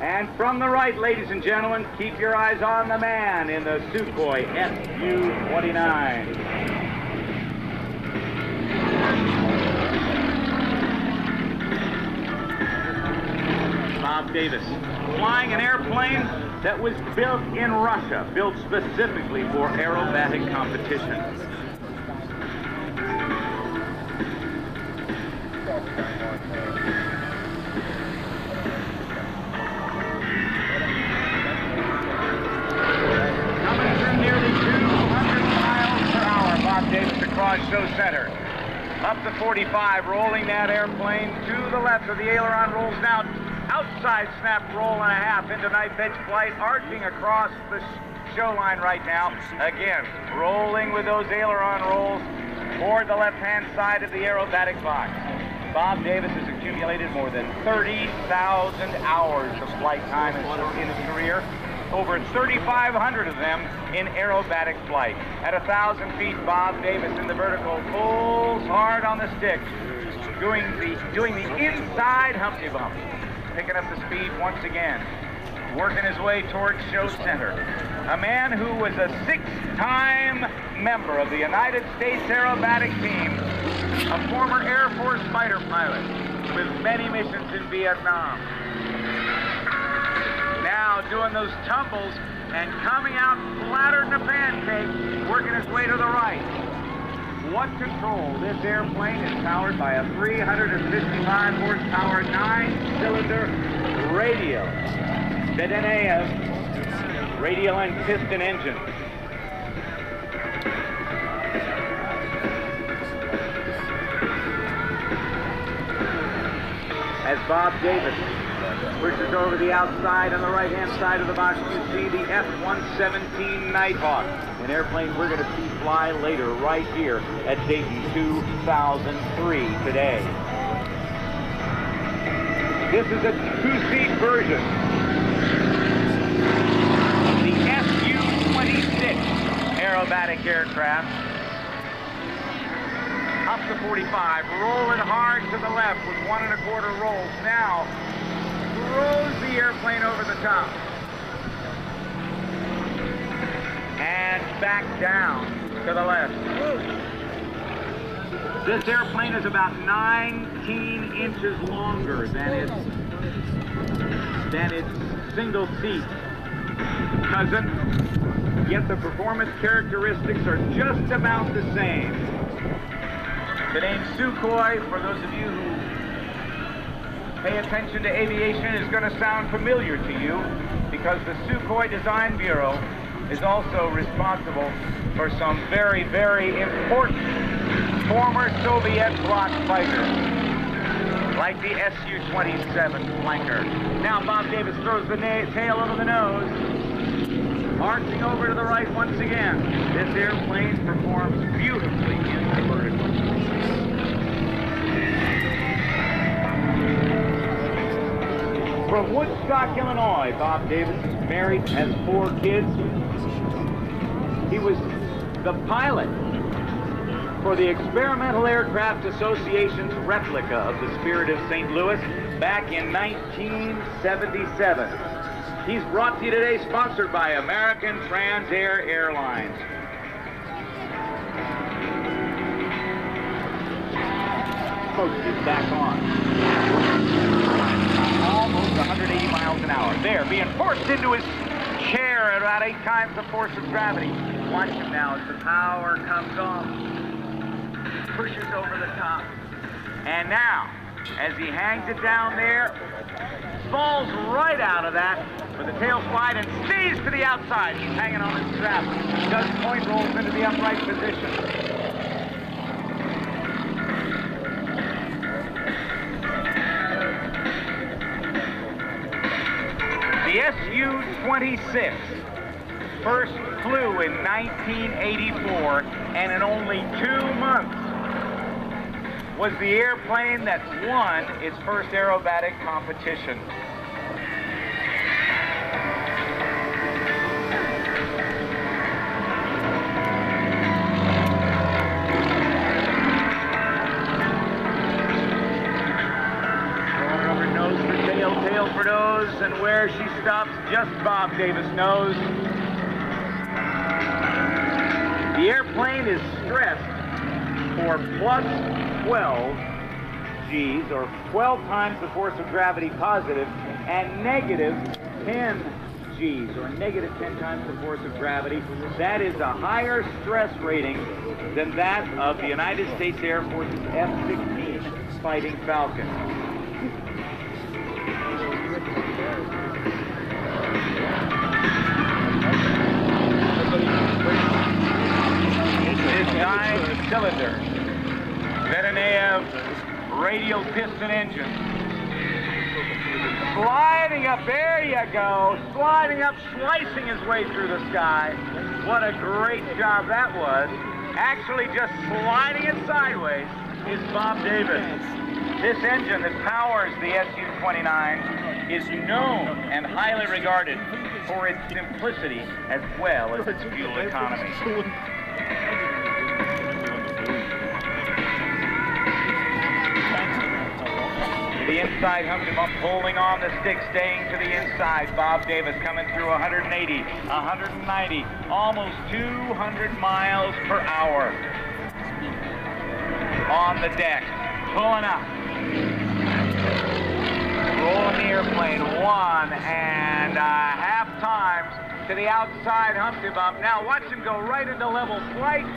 And from the right, ladies and gentlemen, keep your eyes on the man in the Sukhoi Su-29. Bob Davis, flying an airplane that was built in Russia, built specifically for aerobatic competition. Across show center. Up to 45, rolling that airplane to the left of the aileron, rolls now outside snap roll and a half into knife edge flight, arcing across the show line right now. Again, rolling with those aileron rolls toward the left-hand side of the aerobatic box. Bob Davis has accumulated more than 30,000 hours of flight time in his career. Over 3,500 of them in aerobatic flight. At 1,000 feet, Bob Davis in the vertical pulls hard on the stick, doing the inside Humpty Bump, picking up the speed once again, working his way towards show center. A man who was a 6-time member of the United States Aerobatic Team, a former Air Force fighter pilot with many missions in Vietnam. Now doing those tumbles and coming out flatter than a pancake, working his way to the right. What control? This airplane is powered by a 355 horsepower 9-cylinder radial Dayton Airshow radial and piston engine. As Bob Davis pushes over the outside on the right-hand side of the box, you see the F-117 Nighthawk, an airplane we're going to see fly later right here at Dayton 2003 today. This is a 2-seat version of the Su-26 aerobatic aircraft. Up to 45, rolling hard to the left with 1 1/4 rolls. Now throws the airplane over the top and back down to the left. This airplane is about 19 inches longer than its single seat cousin, yet the performance characteristics are just about the same. The name Sukhoi, for those of you who pay attention to aviation, is going to sound familiar to you because the Sukhoi Design Bureau is also responsible for some very, very important former Soviet bloc fighters, like the Su-27 flanker. Now Bob Davis throws the tail over the nose, arcing over to the right once again. This airplane performs beautifully in the vertical. From Woodstock, Illinois, Bob Davis is married, has 4 kids. He was the pilot for the Experimental Aircraft Association's replica of the Spirit of St. Louis back in 1977. He's brought to you today sponsored by American Transair Airlines. Coast is back on. Almost 180 miles an hour. There, being forced into his chair at about 8 times the force of gravity. Watch him now as the power comes on. Pushes over the top. And now, as he hangs it down there, falls right out of that with the tail slide and stays to the outside. He's hanging on the strap. Does point rolls into the upright position. The Su-26 first flew in 1984, and in only 2 months was the airplane that won its first aerobatic competition. Tail for nose, and where she stops, just Bob Davis knows. The airplane is stressed for plus 12 G's, or 12 times the force of gravity positive, and negative 10 G's, or negative 10 times the force of gravity. That is a higher stress rating than that of the United States Air Force's F-16 Fighting Falcon. This 9-cylinder Vectren radial piston engine, sliding up, there you go, sliding up, slicing his way through the sky. What a great job that was. Actually just sliding it sideways is Bob Davis. This engine that powers the Su-29 is known and highly regarded for its simplicity as well as its fuel economy. The inside Humpty Bump holding on the stick, staying to the inside. Bob Davis coming through 180, 190, almost 200 miles per hour on the deck, pulling up. Rolling the airplane 1.5 times to the outside Humpty Bump. Now watch him go right into level flight.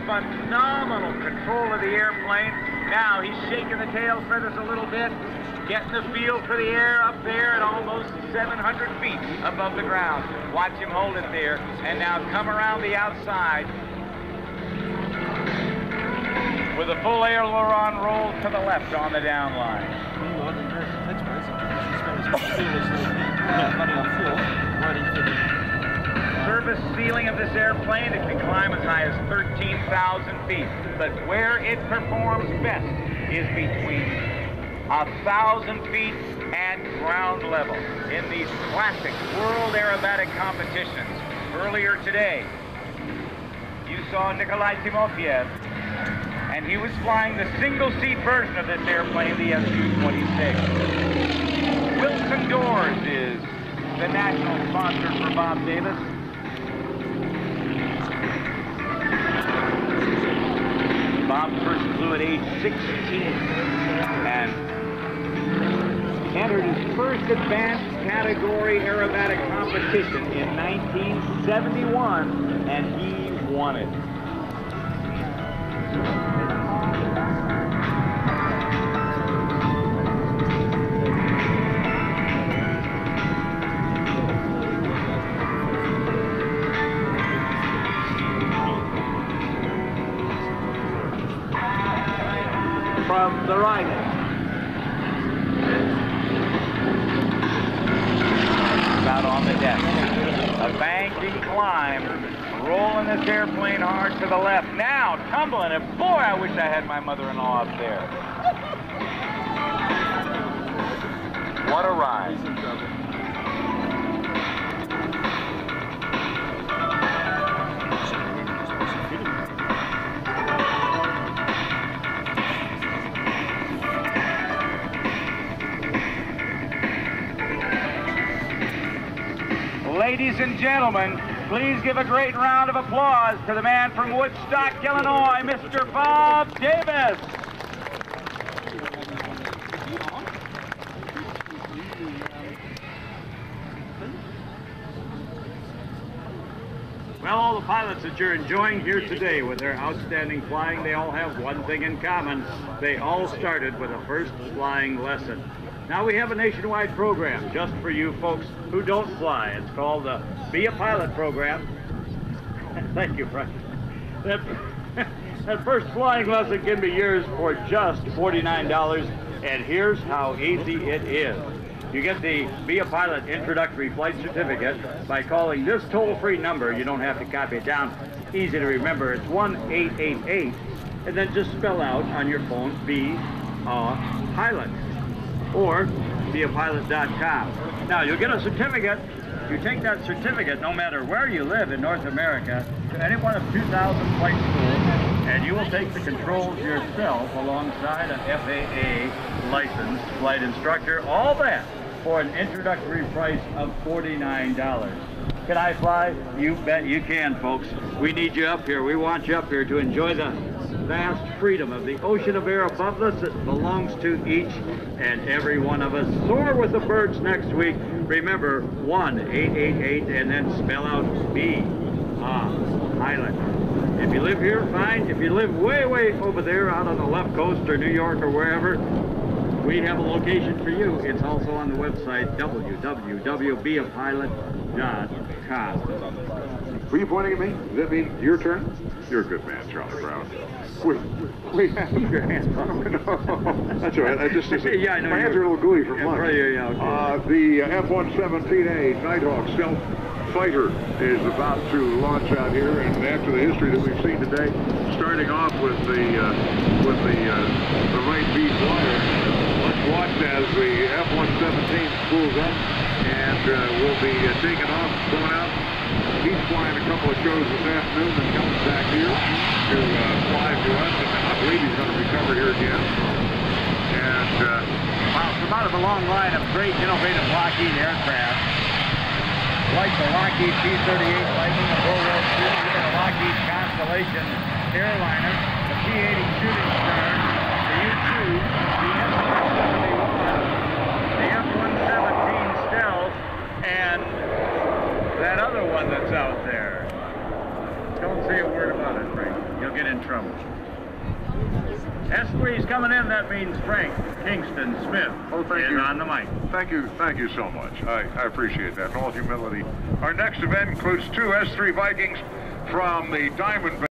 Phenomenal control of the airplane. Now he's shaking the tail feathers a little bit, getting the feel for the air up there at almost 700 feet above the ground. Watch him hold it there, and now come around the outside with a full aileron roll to the left on the down line. Service ceiling of this airplane, it can climb as high as 13,000 feet, but where it performs best is between 1,000 feet and ground level in these classic World Aerobatic competitions. Earlier today, you saw Nikolai Timofeyev, and he was flying the single-seat version of this airplane, the Su-26. Wilson Doors is the national sponsor for Bob Davis. Bob first flew at age 16 and entered his first advanced category aerobatic competition in 1971, and he won it. From the right end, about on the deck, a banking climb, rolling this airplane hard to the left. Now tumbling it. Boy, I wish I had my mother-in-law up there. What a ride. Ladies and gentlemen, please give a great round of applause to the man from Woodstock, Illinois, Mr. Bob Davis. Well, all the pilots that you're enjoying here today with their outstanding flying, they all have one thing in common. They all started with a first flying lesson. Now we have a nationwide program just for you folks who don't fly. It's called the Be a Pilot program. Thank you, Frank. That first flying lesson can be yours for just $49, and here's how easy it is. You get the Be a Pilot introductory flight certificate by calling this toll-free number. You don't have to copy it down. Easy to remember. It's 1-888, and then just spell out on your phone, Be a Pilot, or beapilot.com. Now, you'll get a certificate. You take that certificate, no matter where you live in North America, to any one of 2,000 flight schools, and you will take the controls yourself alongside an FAA licensed flight instructor. All that for an introductory price of $49. Can I fly? You bet you can, folks. We need you up here. We want you up here to enjoy the vast freedom of the ocean of air above us that belongs to each and every one of us. Soar with the birds next week. Remember, 1-888 and then spell out B. Pilot. If you live here, fine. If you live way, way over there out on the left coast or New York or wherever, we have a location for you. It's also on the website, www.beapilot.com. Were you pointing at me? Does that mean your turn? You're a good man, Charlie Brown. We have your hands on them. No, that's all right. I just yeah, I know. My hands are a little gooey from lunch. Okay. The F-117A Nighthawk stealth fighter is about to launch out here, and after the history that we've seen today, starting off with the right B flyer, let's watch as the F-117 spools up and will be taking off, going out. He's flying a couple of shows this afternoon and coming back here to fly to us, and I believe he's going to recover here again. And wow, it's about a long line of great, innovative Lockheed aircraft, like the Lockheed P-38 Lightning of World War II, the Lockheed Constellation airliner, the P-80 Shooting Star, the U-2, the S-171, the F-117 Stealth, and that other one that's out there. Don't say a word about it, Frank. You'll get in trouble. S3's coming in. That means Frank Kingston Smith is on the mic. Thank you so much. I appreciate that in all humility. Our next event includes two S3 Vikings from the Diamond